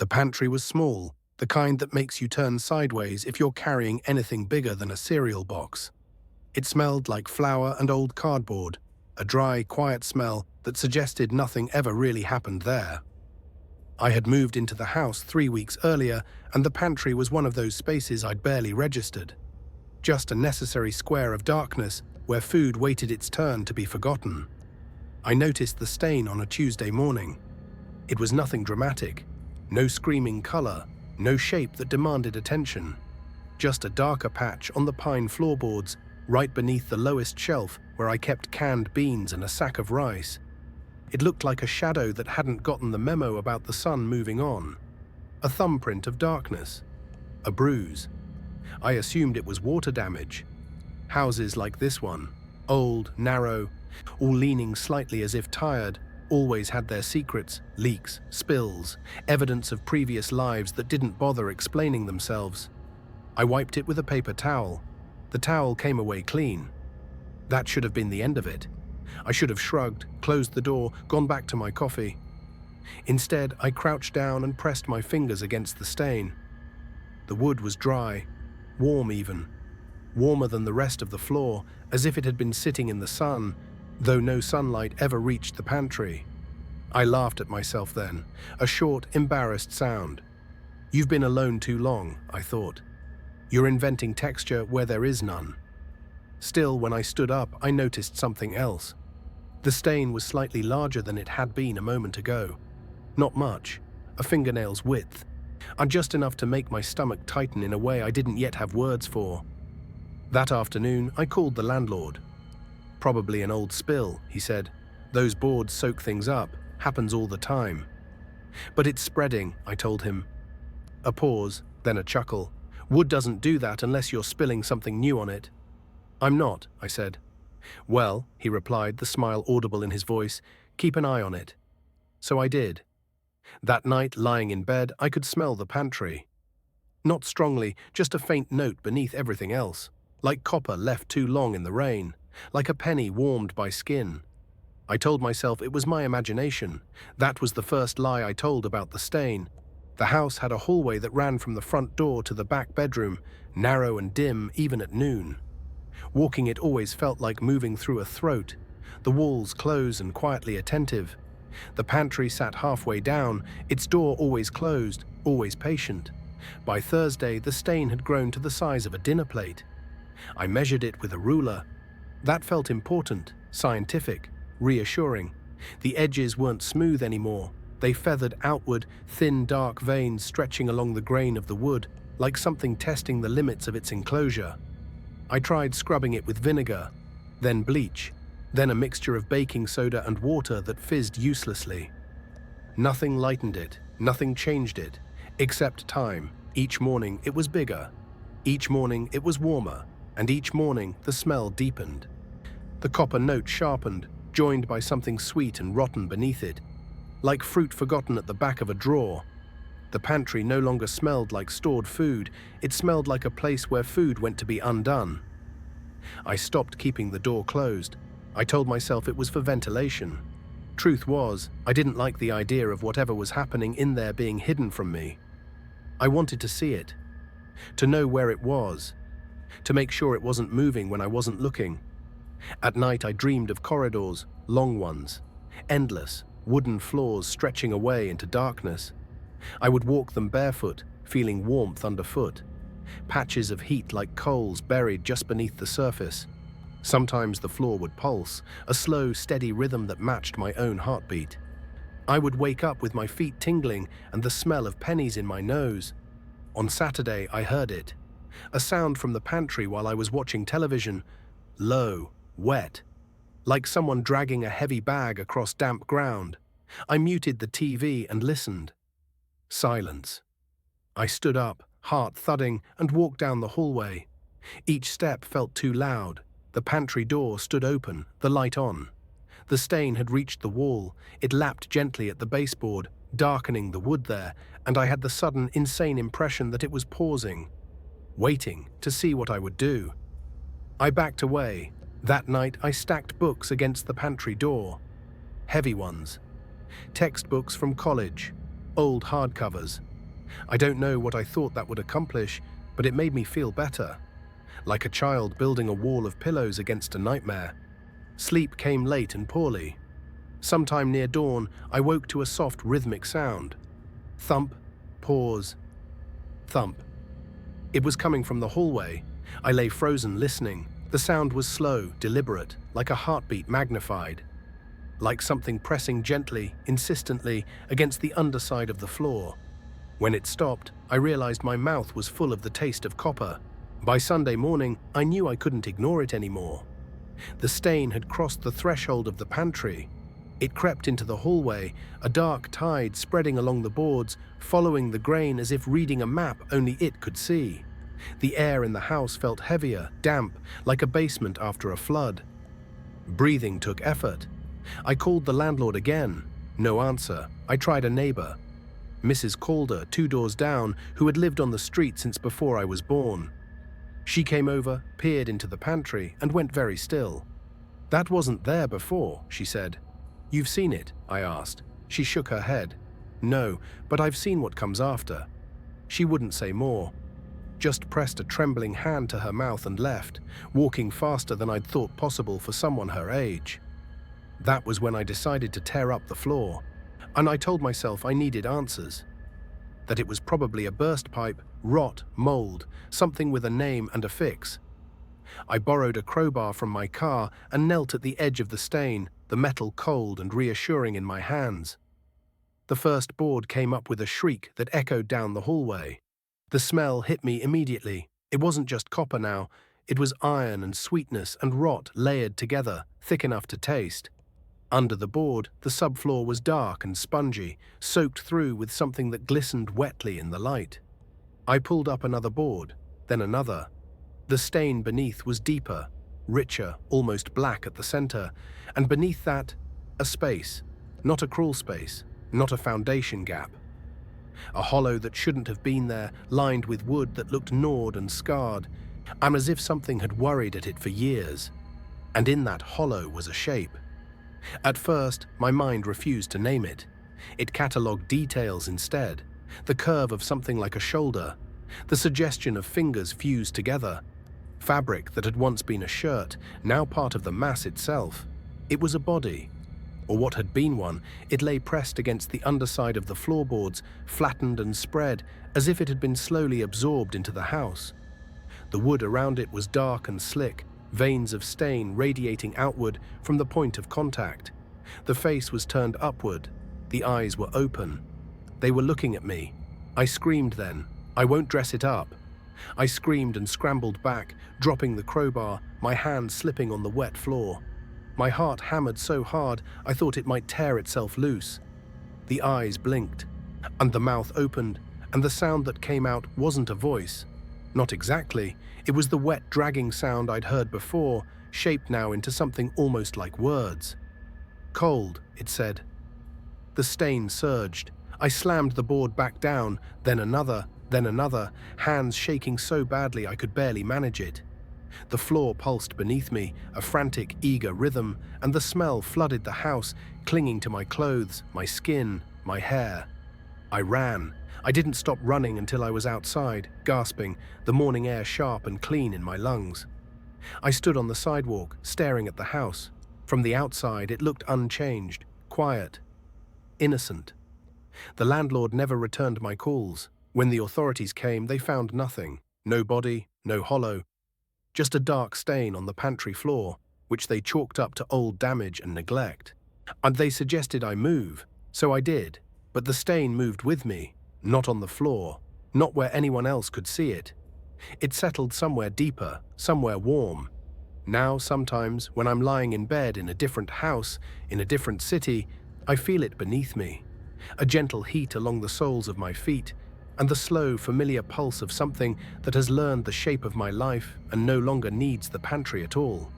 The pantry was small, the kind that makes you turn sideways if you're carrying anything bigger than a cereal box. It smelled like flour and old cardboard, a dry, quiet smell that suggested nothing ever really happened there. I had moved into the house 3 weeks earlier, and the pantry was one of those spaces I'd barely registered. Just a necessary square of darkness where food waited its turn to be forgotten. I noticed the stain on a Tuesday morning. It was nothing dramatic, no screaming color, no shape that demanded attention. Just a darker patch on the pine floorboards, right beneath the lowest shelf where I kept canned beans and a sack of rice. It looked like a shadow that hadn't gotten the memo about the sun moving on. A thumbprint of darkness. A bruise. I assumed it was water damage. Houses like this one, old, narrow, all leaning slightly as if tired, always had their secrets, leaks, spills, evidence of previous lives that didn't bother explaining themselves. I wiped it with a paper towel. The towel came away clean. That should have been the end of it. I should have shrugged, closed the door, gone back to my coffee. Instead, I crouched down and pressed my fingers against the stain. The wood was dry, warm even, warmer than the rest of the floor, as if it had been sitting in the sun, though no sunlight ever reached the pantry. I laughed at myself then, a short, embarrassed sound. You've been alone too long, I thought. You're inventing texture where there is none. Still, when I stood up, I noticed something else. The stain was slightly larger than it had been a moment ago. Not much, a fingernail's width, and just enough to make my stomach tighten in a way I didn't yet have words for. That afternoon, I called the landlord. Probably an old spill, he said. Those boards soak things up, happens all the time. But it's spreading, I told him. A pause, then a chuckle. Wood doesn't do that unless you're spilling something new on it. I'm not, I said. Well, he replied, the smile audible in his voice, keep an eye on it. So I did. That night, lying in bed, I could smell the pantry. Not strongly, just a faint note beneath everything else, like copper left too long in the rain, like a penny warmed by skin. I told myself it was my imagination. That was the first lie I told about the stain. The house had a hallway that ran from the front door to the back bedroom, narrow and dim even at noon. Walking it always felt like moving through a throat, the walls close and quietly attentive. The pantry sat halfway down, its door always closed, always patient. By Thursday, the stain had grown to the size of a dinner plate. I measured it with a ruler. That felt important, scientific, reassuring. The edges weren't smooth anymore. They feathered outward, thin, dark veins stretching along the grain of the wood, like something testing the limits of its enclosure. I tried scrubbing it with vinegar, then bleach, then a mixture of baking soda and water that fizzed uselessly. Nothing lightened it, nothing changed it, except time. Each morning it was bigger. Each morning it was warmer, and each morning the smell deepened. The copper note sharpened, joined by something sweet and rotten beneath it, like fruit forgotten at the back of a drawer. The pantry no longer smelled like stored food, it smelled like a place where food went to be undone. I stopped keeping the door closed. I told myself it was for ventilation. Truth was, I didn't like the idea of whatever was happening in there being hidden from me. I wanted to see it, to know where it was, to make sure it wasn't moving when I wasn't looking. At night I dreamed of corridors, long ones, endless, wooden floors stretching away into darkness. I would walk them barefoot, feeling warmth underfoot, patches of heat like coals buried just beneath the surface. Sometimes the floor would pulse, a slow, steady rhythm that matched my own heartbeat. I would wake up with my feet tingling and the smell of pennies in my nose. On Saturday, I heard it. A sound from the pantry while I was watching television, low, wet, like someone dragging a heavy bag across damp ground. I muted the TV and listened. Silence. I stood up, heart thudding, and walked down the hallway. Each step felt too loud. The pantry door stood open, the light on. The stain had reached the wall. It lapped gently at the baseboard, darkening the wood there, and I had the sudden, insane impression that it was pausing, waiting to see what I would do. I backed away. That night, I stacked books against the pantry door. Heavy ones. Textbooks from college, old hardcovers, I don't know what I thought that would accomplish, but it made me feel better, like a child building a wall of pillows against a nightmare. Sleep came late and poorly. Sometime near dawn, I woke to a soft rhythmic sound. Thump, pause, thump. It was coming from the hallway. I lay frozen, listening. The sound was slow, deliberate, like a heartbeat magnified, like something pressing gently, insistently, against the underside of the floor. When it stopped, I realized my mouth was full of the taste of copper. By Sunday morning, I knew I couldn't ignore it anymore. The stain had crossed the threshold of the pantry. It crept into the hallway, a dark tide spreading along the boards, following the grain as if reading a map only it could see. The air in the house felt heavier, damp, like a basement after a flood. Breathing took effort. I called the landlord again. No answer. I tried a neighbor, Mrs. Calder, 2 doors down, who had lived on the street since before I was born. She came over, peered into the pantry, and went very still. "That wasn't there before," she said. "You've seen it?" I asked. She shook her head. "No, but I've seen what comes after." She wouldn't say more, just pressed a trembling hand to her mouth and left, walking faster than I'd thought possible for someone her age. That was when I decided to tear up the floor, and I told myself I needed answers. That it was probably a burst pipe, rot, mold, something with a name and a fix. I borrowed a crowbar from my car and knelt at the edge of the stain, the metal cold and reassuring in my hands. The first board came up with a shriek that echoed down the hallway. The smell hit me immediately. It wasn't just copper now. It was iron and sweetness and rot layered together, thick enough to taste. Under the board, the subfloor was dark and spongy, soaked through with something that glistened wetly in the light. I pulled up another board, then another. The stain beneath was deeper, richer, almost black at the center, and beneath that, a space, not a crawl space, not a foundation gap. A hollow that shouldn't have been there, lined with wood that looked gnawed and scarred, and as if something had worried at it for years. And in that hollow was a shape. At first, my mind refused to name it. It catalogued details instead, the curve of something like a shoulder, the suggestion of fingers fused together, fabric that had once been a shirt, now part of the mass itself. It was a body, or what had been one. It lay pressed against the underside of the floorboards, flattened and spread, as if it had been slowly absorbed into the house. The wood around it was dark and slick, veins of stain radiating outward from the point of contact. The face was turned upward. The eyes were open. They were looking at me. I screamed then, "I won't dress it up." I screamed and scrambled back, dropping the crowbar, my hand slipping on the wet floor. My heart hammered so hard I thought it might tear itself loose. The eyes blinked, and the mouth opened, and the sound that came out wasn't a voice. Not exactly. It was the wet, dragging sound I'd heard before, shaped now into something almost like words. "Cold," it said. The stain surged. I slammed the board back down, then another, hands shaking so badly I could barely manage it. The floor pulsed beneath me, a frantic, eager rhythm, and the smell flooded the house, clinging to my clothes, my skin, my hair. I ran. I didn't stop running until I was outside, gasping, the morning air sharp and clean in my lungs. I stood on the sidewalk, staring at the house. From the outside, it looked unchanged, quiet, innocent. The landlord never returned my calls. When the authorities came, they found nothing. No body, no hollow. Just a dark stain on the pantry floor, which they chalked up to old damage and neglect. And they suggested I move, so I did. But the stain moved with me, not on the floor, not where anyone else could see it. It settled somewhere deeper, somewhere warm. Now, sometimes, when I'm lying in bed in a different house, in a different city, I feel it beneath me. A gentle heat along the soles of my feet, and the slow, familiar pulse of something that has learned the shape of my life and no longer needs the pantry at all.